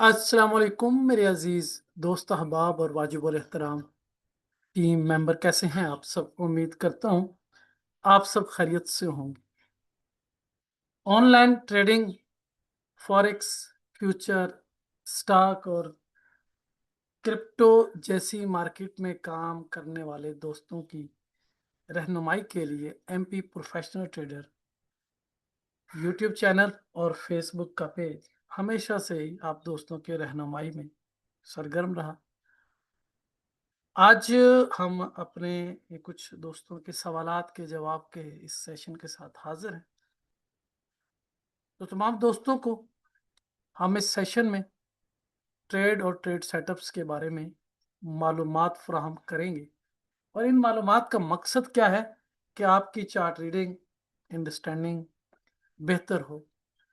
अस्सलाम वालेकुम मेरे अजीज दोस्त अहबाब और वाजिबुल एहतराम टीम मेंबर, कैसे हैं आप सब? उम्मीद करता हूं आप सब खैरियत से होंगे। Online trading, forex, future, stock और क्रिप्टो जैसी मार्केट में काम करने वाले दोस्तों की रहनुमाई के लिए MP professional trader YouTube channel और फेसबुक का पेज हमेशा से ही आप दोस्तों के रहनुमाई में सरगर्म रहा। आज हम अपने ये कुछ दोस्तों के सवालात के जवाब के इस सेशन के साथ हाजिर हैं। तो तमाम दोस्तों को हम इस सेशन में ट्रेड और ट्रेड सेटअप्स के बारे में मालूमात फराहम करेंगे और इन मालूमात का मकसद क्या है कि आपकी चार्ट रीडिंग अंडरस्टैंडिंग बेहतर हो।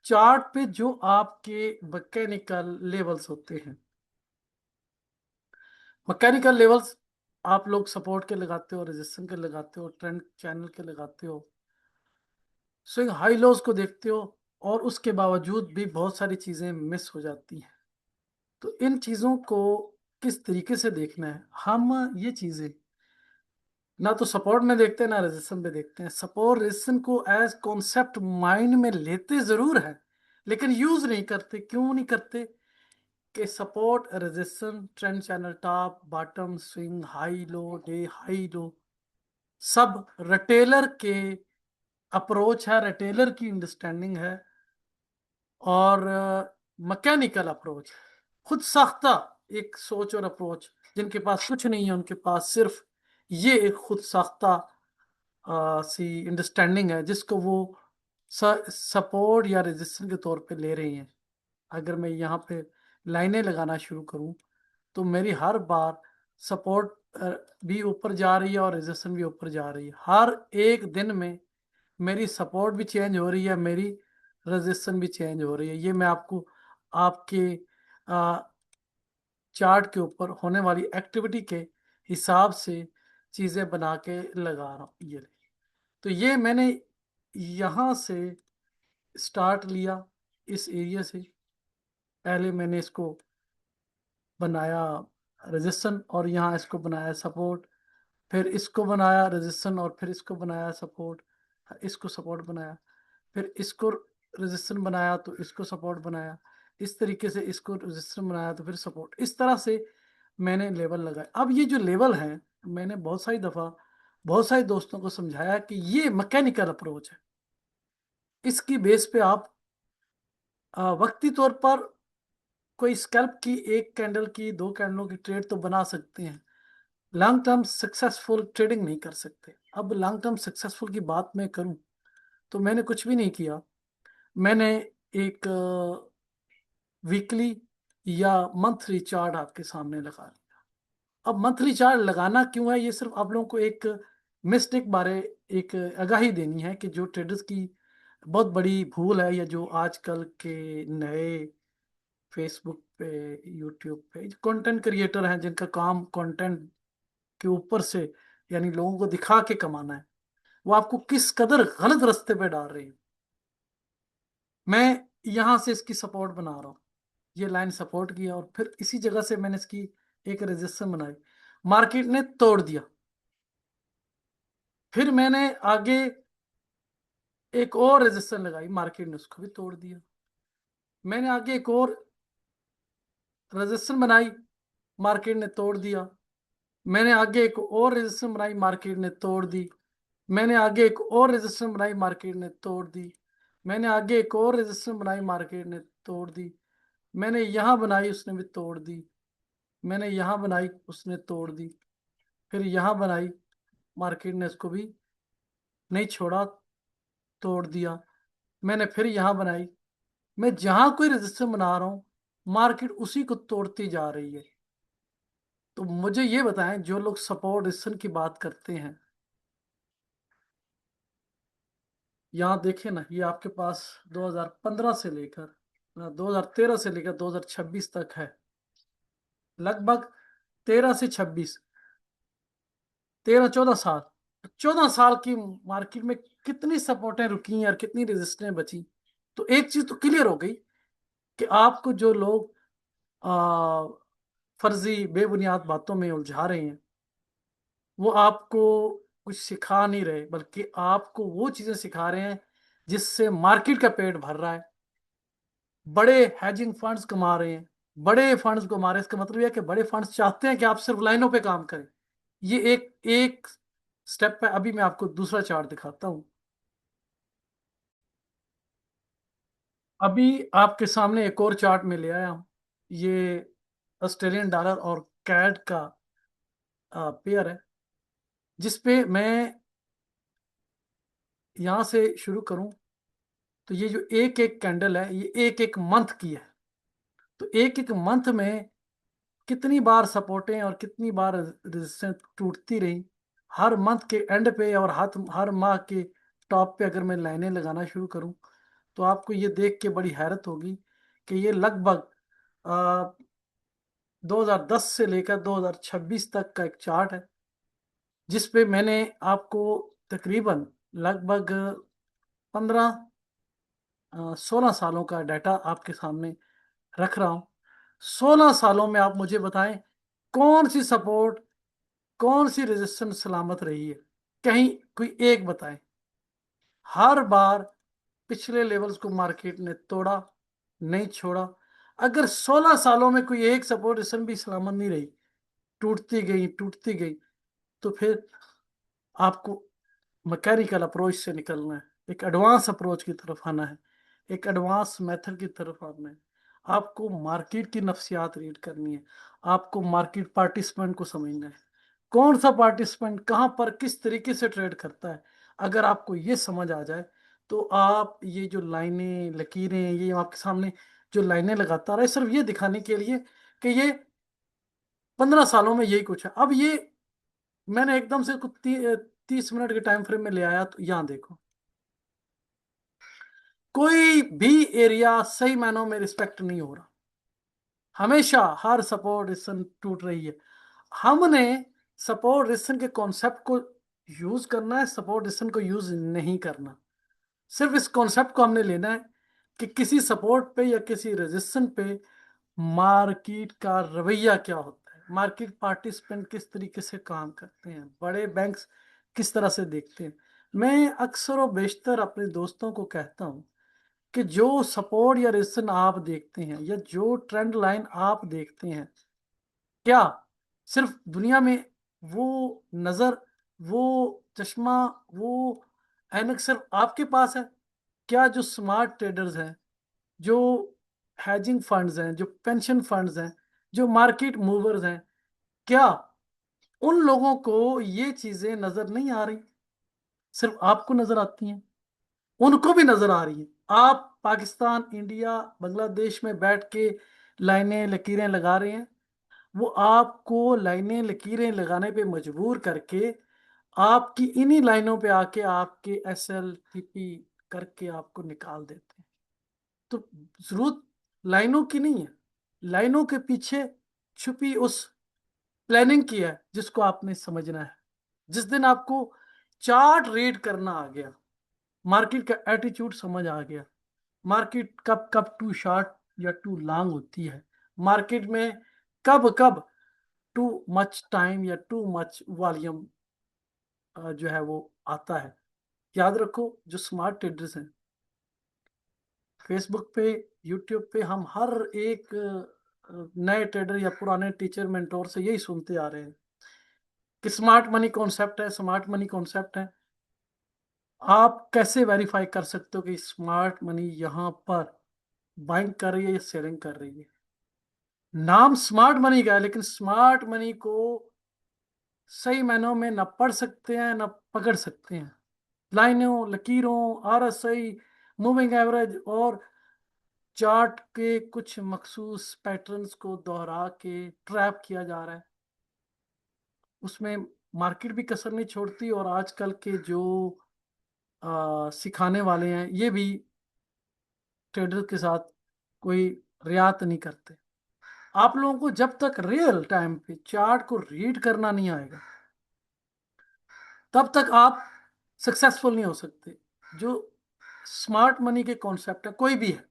चार्ट पे जो आपके मैकेनिकल लेवल्स होते हैं, मैकेनिकल लेवल्स आप लोग सपोर्ट के लगाते हो, रेजिस्टेंस के लगाते हो, ट्रेंड चैनल के लगाते हो, स्विंग हाई लॉस को देखते हो, और उसके बावजूद भी बहुत सारी चीजें मिस हो जाती हैं। तो इन चीजों को किस तरीके से देखना है, हम ये चीजें ना तो सपोर्ट में देखते हैं ना रेजिस्टेंस में देखते हैं। सपोर्ट रेजिस्टेंस को एज कॉन्सेप्ट माइंड में लेते जरूर है, लेकिन यूज नहीं करते। क्यों नहीं करते? कि support, resistance, trend channel, top, bottom, swing, high low, day high low, सब रिटेलर के अप्रोच है, रिटेलर की अंडरस्टैंडिंग है और मैकेनिकल अप्रोच, खुद साख्ता एक सोच और अप्रोच। जिनके पास कुछ नहीं है उनके पास सिर्फ ये एक खुद साख्ता सी अंडरस्टैंडिंग है जिसको वो सपोर्ट या रेजिस्टेंस के तौर पे ले रही हैं। अगर मैं यहाँ पे लाइनें लगाना शुरू करूँ तो मेरी हर बार सपोर्ट भी ऊपर जा रही है और रेजिस्टेंस भी ऊपर जा रही है। हर एक दिन में मेरी सपोर्ट भी चेंज हो रही है, मेरी रेजिस्टेंस भी चेंज हो रही है। ये मैं आपको आपके चार्ट के ऊपर होने वाली एक्टिविटी के हिसाब से चीजें बना के लगा रहा हूँ। ये तो ये मैंने यहाँ से स्टार्ट लिया, इस एरिया से। पहले मैंने इसको बनाया रेजिस्टेंस और यहाँ इसको बनाया सपोर्ट, फिर इसको बनाया रेजिस्टेंस और फिर इसको बनाया सपोर्ट, इसको सपोर्ट बनाया, फिर इसको रेजिस्टेंस बनाया तो इसको सपोर्ट बनाया, इस तरीके से इसको रेजिस्टेंस बनाया तो फिर सपोर्ट। इस तरह से मैंने लेवल लगाए। अब ये जो लेवल है, मैंने बहुत सारी दफा बहुत सारे दोस्तों को समझाया कि ये मैकेनिकल अप्रोच है। इसकी बेस पे आप वक्ती तौर पर कोई स्कैल्प की एक कैंडल की, दो कैंडलों की ट्रेड तो बना सकते हैं, लॉन्ग टर्म सक्सेसफुल ट्रेडिंग नहीं कर सकते। अब लॉन्ग टर्म सक्सेसफुल की बात मैं करूं तो मैंने कुछ भी नहीं किया। मैंने एक वीकली या मंथली चार्ट आपके सामने लगा लिया। अब मंथली चार्ट लगाना क्यों है, ये सिर्फ आप लोगों को एक मिस्टेक बारे एक आगाही देनी है कि जो ट्रेडर्स की बहुत बड़ी भूल है, या जो आजकल के नए फेसबुक पे, यूट्यूब पे कंटेंट क्रिएटर हैं जिनका काम कंटेंट के ऊपर से यानी लोगों को दिखा के कमाना है, वो आपको किस कदर गलत रास्ते पे डाल रही है। मैं यहां से इसकी सपोर्ट बना रहा हूँ, ये लाइन सपोर्ट किया और फिर इसी जगह से मैंने इसकी एक रेजिस्टेंस बनाई, मार्केट ने तोड़ दिया। फिर मैंने आगे एक और रेजिस्टेंस लगाई, मार्केट ने उसको भी तोड़ दिया। मैंने आगे एक और रेजिस्टेंस बनाई, मार्केट ने तोड़ दिया। मैंने आगे एक और रेजिस्टेंस बनाई, मार्केट ने तोड़ दी। मैंने आगे एक और रेजिस्टेंस बनाई, मार्केट ने तोड़ दी। मैंने आगे एक और रेजिस्टेंस बनाई, मार्केट ने तोड़ दी। मैंने यहाँ बनाई, उसने भी तोड़ दी। मैंने यहाँ बनाई, उसने तोड़ दी। फिर यहाँ बनाई, मार्केट ने इसको भी नहीं छोड़ा, तोड़ दिया। मैंने फिर यहाँ बनाई। मैं जहां कोई रेजिस्टेंस बना रहा हूँ मार्केट उसी को तोड़ती जा रही है। तो मुझे ये बताएं, जो लोग सपोर्ट रेजिस्टेंस की बात करते हैं, यहाँ देखें ना, ये आपके पास 2015 से लेकर 2013 से लेकर 2026 तक है, लगभग 13 से 26, 13-14 साल। 14 साल की मार्केट में कितनी सपोर्टें रुकी हैं और कितनी रेजिस्टेंस बची। तो एक चीज तो क्लियर हो गई कि आपको जो लोग फर्जी बेबुनियाद बातों में उलझा रहे हैं। वो आपको कुछ सिखा नहीं रहे, बल्कि आपको वो चीजें सिखा रहे हैं जिससे मार्केट का पेट भर रहा है। बड़े हैजिंग फंड्स कमा रहे हैं, बड़े फंड्स कमा रहे हैं। इसका मतलब यह है कि बड़े फंड्स चाहते हैं कि आप सिर्फ लाइनों पे काम करें। ये एक एक स्टेप है। अभी मैं आपको दूसरा चार्ट दिखाता हूं। अभी आपके सामने एक और चार्ट में ले आया हूं। ये ऑस्ट्रेलियन डॉलर और कैड का पेयर है, जिसपे मैं यहां से शुरू करूं तो ये जो एक एक कैंडल है, ये एक एक मंथ की है। तो एक एक मंथ में कितनी बार सपोर्टें और कितनी बार रेजिस्टेंस टूटती रही, हर मंथ के एंड पे और हर माह के टॉप पे अगर मैं लाइनें लगाना शुरू करूं, तो आपको ये देख के बड़ी हैरत होगी कि ये लगभग 2010 से लेकर 2026 तक का एक चार्ट है, जिस पे मैंने आपको तकरीबन लगभग 15 16 सालों का डाटा आपके सामने रख रहा हूं। 16 सालों में आप मुझे बताएं कौन सी सपोर्ट, कौन सी रेजिस्टेंस सलामत रही है। कहीं कोई एक बताएं। हर बार पिछले लेवल्स को मार्केट ने तोड़ा, नहीं छोड़ा। अगर 16 सालों में कोई एक सपोर्ट रेजिस्टेंस भी सलामत नहीं रही, टूटती गई, तो फिर आपको मैकेनिकल अप्रोच से निकलना है, एक एडवांस अप्रोच की तरफ आना है, एक एडवांस मेथड की तरफ आना है। आपको मार्केट की नफ्सियात रीड करनी है, आपको मार्केट पार्टिसिपेंट को समझना है, कौन सा पार्टिसिपेंट कहाँ पर किस तरीके से ट्रेड करता है। अगर आपको ये समझ आ जाए, तो आप ये जो लाइनें लकीरें, ये आपके सामने जो लाइनें लगाता रहे, सिर्फ ये दिखाने के लिए कि ये 15 सालों में यही कुछ है। अब ये मैंने एकदम से कुछ 30 मिनट के टाइम फ्रेम में ले आया, तो यहां देखो, कोई भी एरिया सही मायनों में रिस्पेक्ट नहीं हो रहा। हमेशा हर सपोर्ट रिसन टूट रही है। हमने सपोर्ट रिसन के कॉन्सेप्ट को यूज करना है, सपोर्ट रिसन को यूज नहीं करना। सिर्फ इस कॉन्सेप्ट को हमने लेना है कि किसी सपोर्ट पे या किसी रेजिस्टेंस पे मार्केट का रवैया क्या होता है, मार्केट पार्टिसिपेंट किस तरीके से काम करते हैं, बड़े बैंक्स किस तरह से देखते हैं। मैं अक्सर और बेशतर अपने दोस्तों को कहता हूं कि जो सपोर्ट या रेजिस्टेंस आप देखते हैं, या जो ट्रेंड लाइन आप देखते हैं, क्या सिर्फ दुनिया में वो नजर, वो चश्मा, वो ऐनक सिर्फ आपके पास है? क्या जो स्मार्ट ट्रेडर्स हैं, जो हैजिंग फंड्स हैं, जो पेंशन फंड्स हैं, जो मार्केट मूवर्स हैं, क्या उन लोगों को ये चीजें नजर नहीं आ रही? सिर्फ आपको नजर आती हैं? उनको भी नजर आ रही है। आप पाकिस्तान, इंडिया, बांग्लादेश में बैठ के लाइनें लकीरें लगा रहे हैं। वो आपको लाइनें लकीरें लगाने पे मजबूर करके आपकी इन्हीं लाइनों पे आके आपके SL TP करके आपको निकाल देते हैं। तो जरूरत लाइनों की नहीं है, लाइनों के पीछे छुपी उस प्लानिंग की है, जिसको आपने समझना है। जिस दिन आपको चार्ट रीड करना आ गया, मार्केट का एटीट्यूड समझ आ गया, मार्केट कब कब टू शॉर्ट या टू लॉन्ग होती है, मार्केट में कब कब टू मच टाइम या टू मच वॉल्यूम जो है वो आता है। याद रखो, जो स्मार्ट ट्रेडर्स हैं, फेसबुक पे, यूट्यूब पे हम हर एक नए ट्रेडर या पुराने टीचर मेंटोर से यही सुनते आ रहे हैं कि स्मार्ट मनी कॉन्सेप्ट है, स्मार्ट मनी कॉन्सेप्ट है। आप कैसे वेरीफाई कर सकते हो कि स्मार्ट मनी यहाँ पर बाइंग कर रही है या सेलिंग कर रही है? नाम स्मार्ट मनी का है, लेकिन स्मार्ट मनी को सही मायनों में न पढ़ सकते हैं न पकड़ सकते हैं। लाइनों लकीरों, RSI, मूविंग एवरेज और चार्ट के कुछ मखसूस पैटर्न्स को दोहरा के ट्रैप किया जा रहा है। उसमें मार्केट भी कसर नहीं छोड़ती, और आजकल के जो सिखाने वाले हैं, ये भी ट्रेडर के साथ कोई रियायत नहीं करते। आप लोगों को जब तक रियल टाइम पे चार्ट को रीड करना नहीं आएगा, तब तक आप सक्सेसफुल नहीं हो सकते। जो स्मार्ट मनी के कॉन्सेप्ट है, कोई भी है,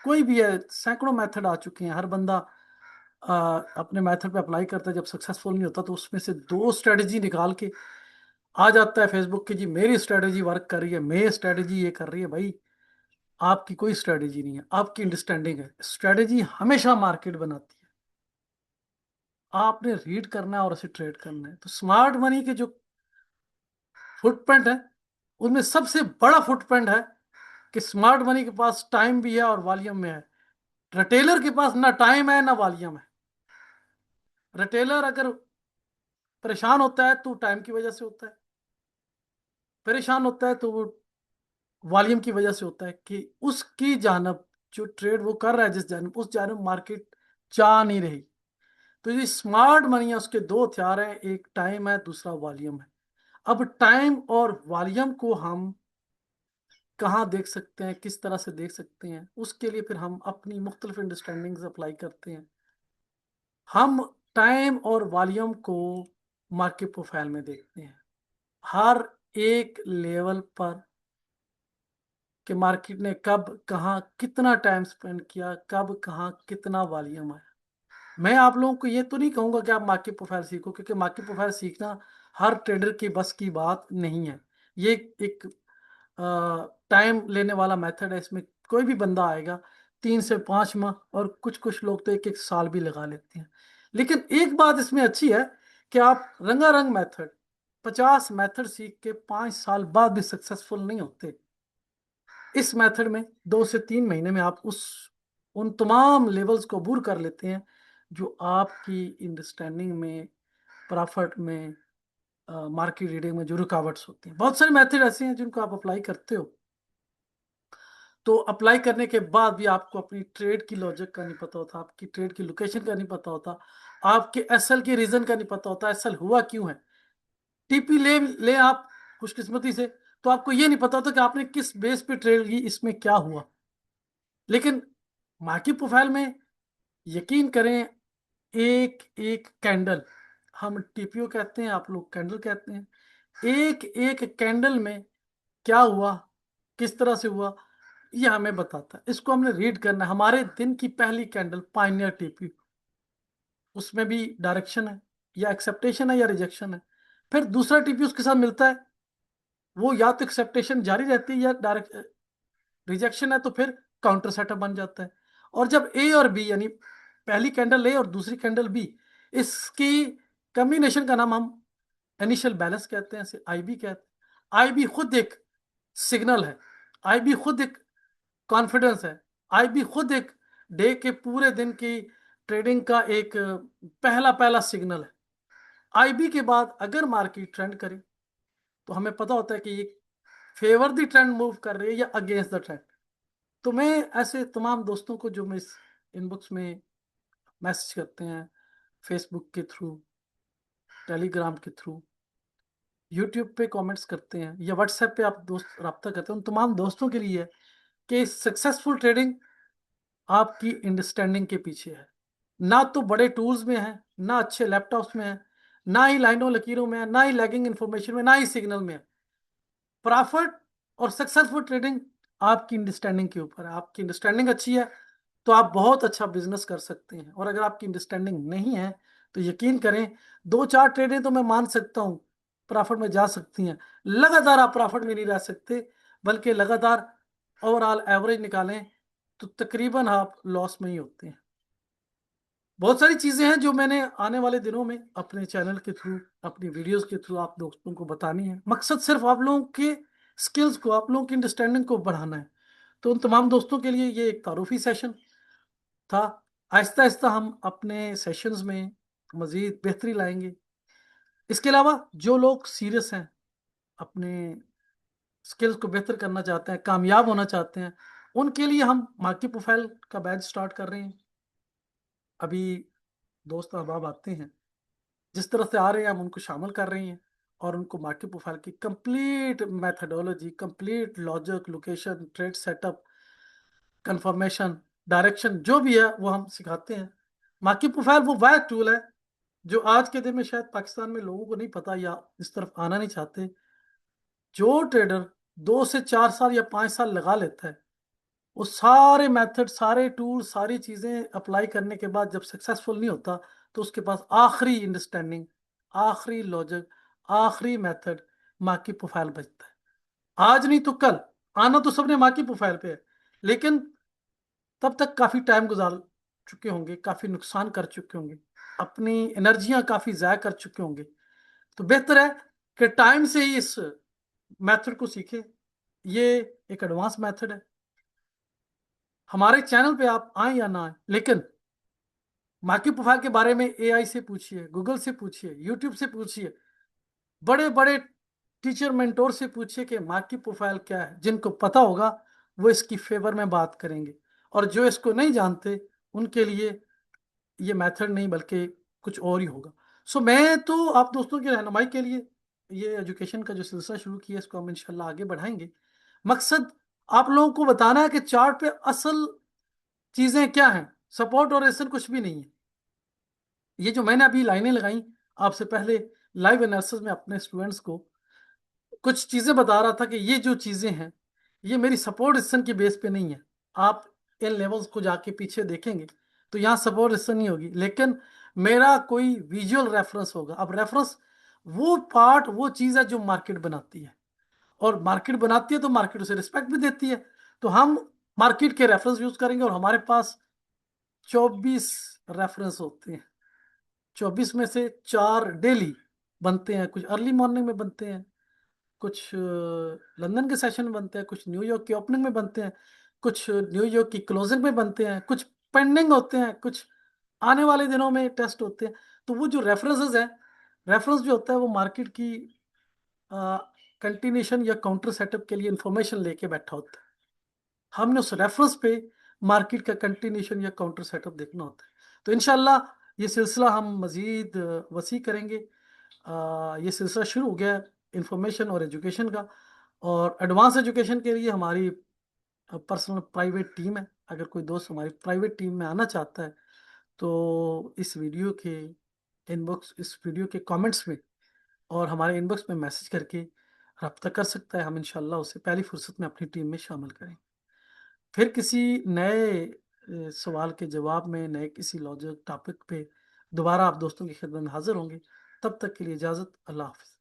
कोई भी है, सैकड़ों मेथड आ चुके हैं, हर बंदा अपने मेथड पे अप्लाई करता है। जब सक्सेसफुल नहीं होता तो उसमें से दो स्ट्रेटजी निकाल के आ जाता है फेसबुक की, जी मेरी स्ट्रेटजी वर्क कर रही है, मेरी स्ट्रेटजी ये कर रही है। भाई आपकी कोई स्ट्रेटजी नहीं है, आपकी अंडरस्टैंडिंग है। स्ट्रेटजी हमेशा मार्केट बनाती है, आपने रीड करना है और उसे ट्रेड करना है। तो स्मार्ट मनी के जो फुटप्रिंट है, उनमें सबसे बड़ा फुटप्रिंट है कि स्मार्ट मनी के पास टाइम भी है और वॉल्यूम में है। रिटेलर के पास ना टाइम है ना वॉल्यूम है। रिटेलर अगर परेशान होता है तो टाइम की वजह से होता है, परेशान होता है तो वो वॉल्यूम की वजह से होता है कि उसकी जानब जो ट्रेड वो कर रहा है, जिस जानब, उस जानब मार्केट जा नहीं रही। तो ये स्मार्ट मनी है, उसके दो हथियार हैं, एक टाइम है, दूसरा वॉल्यूम है। अब टाइम और वॉल्यूम को हम कहाँ देख सकते हैं, किस तरह से देख सकते हैं, उसके लिए फिर हम अपनी मुख्तलिफ अंडरस्टैंडिंग्स अप्लाई करते हैं। हम टाइम और वॉल्यूम को मार्केट प्रोफाइल में देखते हैं, हर एक लेवल पर, कि मार्केट ने कब कहाँ कितना टाइम स्पेंड किया, कब कहाँ कितना वॉल्यूम आया। मैं आप लोगों को ये तो नहीं कहूंगा कि आप मार्केट प्रोफाइल सीखो, क्योंकि मार्केट प्रोफाइल सीखना हर ट्रेडर की बस की बात नहीं है। ये एक टाइम लेने वाला मेथड है। इसमें कोई भी बंदा आएगा 3 से 5 माह, और कुछ कुछ लोग तो एक एक साल भी लगा लेते हैं। लेकिन एक बात इसमें अच्छी है कि आप रंगारंग मेथड, 50 मेथड सीख के 5 साल बाद भी सक्सेसफुल नहीं होते। इस मेथड में 2 से 3 महीने में आप उस उन तमाम लेवल्स को अबूर कर लेते हैं जो आपकी अंडरस्टैंडिंग में, प्रॉफिट में, मार्केट रीडिंग में जो रुकावट्स होती हैं। बहुत सारे मेथड ऐसे हैं जिनको आप अप्लाई करते हो, तो अप्लाई करने के बाद भी आपको अपनी ट्रेड की लॉजिक का नहीं पता होता, आपकी ट्रेड की लोकेशन का नहीं पता होता, आपके एसएल के रीजन का नहीं पता होता, एसएल हुआ क्यों है। टीपी ले ले आप खुशकिस्मती से, तो आपको ये नहीं पता होता कि आपने किस बेस पे ट्रेड की, इसमें क्या हुआ। लेकिन मार्केट प्रोफाइल में यकीन करें, एक एक कैंडल, हम टीपीओ कहते हैं, आप लोग कैंडल कहते हैं, एक एक कैंडल में क्या हुआ, किस तरह से हुआ, ये हमें बताता है। इसको हमने रीड करना है। हमारे दिन की पहली कैंडल पाइनियर टीपी, उसमें भी डायरेक्शन है, या एक्सेप्टेशन है या रिजेक्शन है। फिर दूसरा टीपी उसके साथ मिलता है, वो या तो एक्सेप्टेशन जारी रहती है या डायरेक्ट रिजेक्शन है, तो फिर काउंटर सेटअप बन जाता है। और जब ए और बी, यानी पहली कैंडल ए और दूसरी कैंडल बी, इसकी कम्बिनेशन का नाम हम इनिशियल बैलेंस कहते हैं, इसे आईबी कहते हैं। आईबी खुद एक सिग्नल है, आईबी खुद एक कॉन्फिडेंस है, आईबी खुद एक डे के पूरे दिन की ट्रेडिंग का एक पहला पहला सिग्नल है। आईबी के बाद अगर मार्केट ट्रेंड करे तो हमें पता होता है कि ये फेवर द ट्रेंड मूव कर रही है या अगेंस्ट द ट्रेंड। तो मैं ऐसे तमाम दोस्तों को जो मैं इस इनबॉक्स में मैसेज करते हैं, फेसबुक के थ्रू, टेलीग्राम के थ्रू, यूट्यूब पे कमेंट्स करते हैं, या व्हाट्सएप पे आप दोस्त रब्ता करते हैं, उन तमाम दोस्तों के लिए है कि सक्सेसफुल ट्रेडिंग आपकी अंडरस्टैंडिंग के पीछे है। ना तो बड़े टूल्स में है, ना अच्छे लैपटॉप्स में है, ना ही लाइनों लकीरों में है, ना ही लैगिंग इन्फॉर्मेशन में, ना ही सिग्नल में है। प्रॉफिट और सक्सेसफुल ट्रेडिंग आपकी अंडरस्टैंडिंग के ऊपर है। आपकी अंडरस्टैंडिंग अच्छी है तो आप बहुत अच्छा बिजनेस कर सकते हैं, और अगर आपकी अंडरस्टैंडिंग नहीं है तो यकीन करें, 2-4 ट्रेडें तो मैं मान सकता हूँ प्रॉफिट में जा सकती हैं, लगातार आप प्रॉफिट में नहीं रह सकते, बल्कि लगातार ओवरऑल एवरेज निकालें तो तकरीबन आप लॉस में ही होते हैं। बहुत सारी चीज़ें हैं जो मैंने आने वाले दिनों में अपने चैनल के थ्रू, अपनी वीडियोस के थ्रू आप दोस्तों को बतानी है। मकसद सिर्फ आप लोगों के स्किल्स को, आप लोगों की अंडरस्टैंडिंग को बढ़ाना है। तो उन तमाम दोस्तों के लिए ये एक तारुफी सेशन था। आहिस्ता आहिस्ता हम अपने सेशंस में मज़ीद बेहतरी लाएंगे। इसके अलावा जो लोग सीरियस हैं, अपने स्किल्स को बेहतर करना चाहते हैं, कामयाब होना चाहते हैं, उनके लिए हम मार्केट प्रोफाइल का बैच स्टार्ट कर रहे हैं। अभी दोस्त अहबाब आते हैं, जिस तरह से आ रहे हैं हम उनको शामिल कर रहे हैं, और उनको मार्केट प्रोफाइल की complete methodology, complete logic, location, trade setup, confirmation, direction जो भी है वो हम सिखाते हैं। मार्केट प्रोफाइल वो वह टूल है जो आज के दिन में शायद पाकिस्तान में लोगों को नहीं पता, या इस तरफ आना नहीं चाहते। जो ट्रेडर 2 से 4 साल या 5 साल लगा लेता है, वो सारे मेथड, सारे टूल, सारी चीजें अप्लाई करने के बाद जब सक्सेसफुल नहीं होता, तो उसके पास आखिरी अंडरस्टैंडिंग, आखिरी लॉजिक, आखिरी मेथड माँ की प्रोफाइल बचता है। आज नहीं तो कल आना तो सबने माँ की प्रोफाइल पे है, लेकिन तब तक काफी टाइम गुजार चुके होंगे, काफी नुकसान कर चुके होंगे, अपनी एनर्जियां काफी जाया कर चुके होंगे। तो बेहतर है कि टाइम से ही इस मेथड को सीखें। ये एक एडवांस मेथड है। हमारे चैनल पे आप आए या ना आए, लेकिन माँ की प्रोफाइल के बारे में एआई से पूछिए, गूगल से पूछिए, यूट्यूब से पूछिए, बड़े बड़े टीचर मेंटोर से पूछिए कि माँ की प्रोफाइल क्या है। जिनको पता होगा वो इसकी फेवर में बात करेंगे, और जो इसको नहीं जानते उनके लिए ये मेथड नहीं बल्कि कुछ और ही होगा। सो मैं तो आप दोस्तों की रहनुमाई के लिए ये एजुकेशन का जो सिलसिला शुरू किया, इसको हम इंशाल्लाह आगे बढ़ाएंगे। मकसद आप लोगों को बताना है कि चार्ट पे असल चीजें क्या हैं, सपोर्ट और ऐसा कुछ भी नहीं है। ये जो मैंने अभी लाइनें लगाई आपसे पहले लाइव एनालिसिस में अपने स्टूडेंट्स को कुछ चीजें बता रहा था कि ये जो चीजें हैं ये मेरी सपोर्ट सिस्टम की बेस पे नहीं है। आप इन लेवल्स को जाके पीछे देखेंगे तो यहाँ सपोर्ट सिस्टम नहीं होगी, लेकिन मेरा कोई विजुअल रेफरेंस होगा। अब रेफरेंस वो पार्ट, वो चीज है जो मार्केट बनाती है, और मार्केट बनाती है तो मार्केट उसे रिस्पेक्ट भी देती है। तो हम मार्केट के रेफरेंस यूज करेंगे, और हमारे पास 24 रेफरेंस होते हैं। 24 में से 4 डेली बनते हैं, कुछ अर्ली मॉर्निंग में बनते हैं, कुछ लंदन के सेशन में बनते हैं, कुछ न्यूयॉर्क की ओपनिंग में बनते हैं, कुछ न्यूयॉर्क की क्लोजिंग में बनते हैं, कुछ पेंडिंग होते हैं, कुछ आने वाले दिनों में टेस्ट होते हैं। तो वो जो रेफरेंसेस है, रेफरेंस जो होता है वो मार्केट की कंटिन्यूशन या काउंटर सेटअप के लिए इंफॉर्मेशन लेके बैठा होता है। हमने उस रेफरेंस पे मार्केट का कंटिन्यूशन या काउंटर सेटअप देखना होता है। तो इनशाला ये सिलसिला हम मजीद वसी करेंगे। ये सिलसिला शुरू हो गया है इंफॉर्मेशन और एजुकेशन का, और एडवांस एजुकेशन के लिए हमारी पर्सनल प्राइवेट टीम है। अगर कोई दोस्त हमारी प्राइवेट टीम में आना चाहता है तो इस वीडियो के कमेंट्स में और हमारे इनबॉक्स में मैसेज करके रब्ता कर सकता है। हम इंशाल्लाह उसे पहली फुर्सत में अपनी टीम में शामिल करेंगे। फिर किसी नए सवाल के जवाब में, नए किसी लॉजिक टॉपिक पे दोबारा आप दोस्तों की खिदमत में हाजिर होंगे। तब तक के लिए इजाज़त, अल्लाह हाफ़िज़।